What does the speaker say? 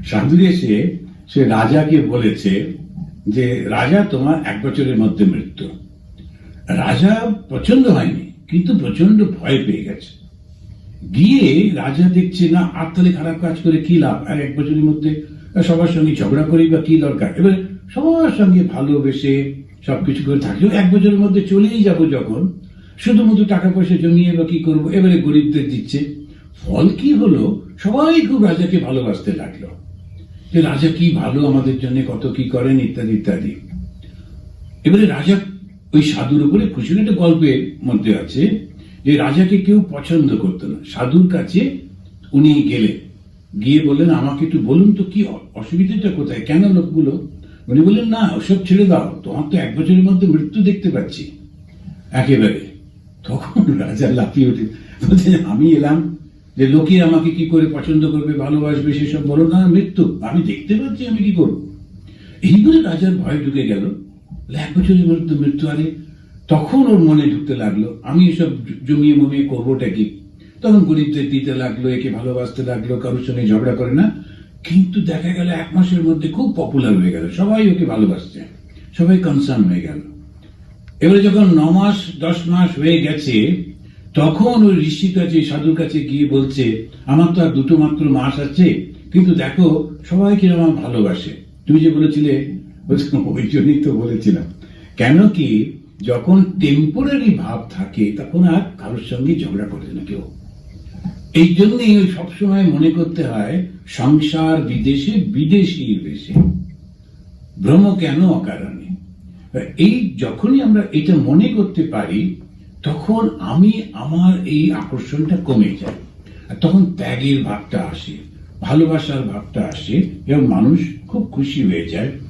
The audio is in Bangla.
সাধু এসে সে রাজাকে বলেছে যে রাজা, তোমার 1 বছরের মধ্যে মৃত্যু। রাজা পছন্দ হয়নি, কিন্তু প্রচন্ড ভয় পেয়ে গেছে। গিয়ে রাজা দেখছে না, আর তাহলে খারাপ কাজ করে কি লাভ, আর 1 বছরের মধ্যে সবার সঙ্গে ঝগড়া করি বা কি দরকার। এবার সবার সঙ্গে ভালোবেসে সবকিছু করে থাকলেও 1 বছরের মধ্যে চলেই যাব যখন, শুধুমাত্র টাকা পয়সা জমিয়ে বা কি করবো, এবারে গরিবদের দিচ্ছে। ফল কি হলো, সবাই খুব রাজাকে ভালোবাসতে লাগলো, যে রাজা কি ভালো, আমাদের জন্য কত কি করেন, ইত্যাদি ইত্যাদি। এবারে রাজা ওই সাধুর উপরে খুশি। একটা গল্পের মধ্যে আছে যে রাজাকে কেউ পছন্দ করতো না। সাধুর কাছে উনি গেলেন, গিয়ে বললেন, আমাকে একটু বলুন তো কি অসুবিধাটা কোথায়, কেন লোকগুলো। উনি বললেন, না ওসব ছেড়ে দাও, তোমার তো 1 বছরের মধ্যে মৃত্যু দেখতে পাচ্ছি একেবারে। তখন রাজা লাফিয়ে উঠে বলছে, আমি এলাম যে লোকে আমাকে কি করে পছন্দ করবে, ভালোবাসবে, সেসব বলো না, মৃত্যু আমি দেখতে পাচ্ছি, আমি কি করবো। এই বলে রাজার ভয় ঢুকে গেল। 1 বছরের মধ্যে মৃত্যু, আরে। তখন ওর মনে ঢুকতে লাগলো, আমি এসব জমিয়ে মমিয়ে করবোটা কি। তখন গরিবদের দিতে লাগলো, একে ভালোবাসতে লাগলো, কারোর সঙ্গে ঝগড়া করে না। কিন্তু দেখা গেল 1 মাসের মধ্যে খুব পপুলার হয়ে গেল, সবাই ওকে ভালোবাসছে, সবাই কনসার্ন হয়ে গেল। এবারে যখন 9 মাস 10 মাস হয়ে গেছে, তখন ওই ঋষির কাছে, সাধুর কাছে গিয়ে বলছে, আমার তো আর 2 মাত্র মাস আছে, কিন্তু দেখো সবাই কিরকম আমার ভালোবাসে। তুমি যে বলেছিলে, ওই জন্যই তো বলেছিলাম। কেন কি, যখন টেম্পোরারি ভাব থাকে তখন আর কারোর সঙ্গে ঝগড়া করে না কেউ। এই জন্যই সবসময় মনে করতে হয়, সংসার বিদেশে, বিদেশির বেশে, ভ্রম কেন অকারণে। এই যখনই আমরা এটা মনে করতে পারি, তখন আমার এই আকর্ষণটা কমে যায়, আর তখন ত্যাগের ভাবটা আসে, ভালোবাসার ভাবটা আসে, এবং মানুষ খুব খুশি হয়ে যায়।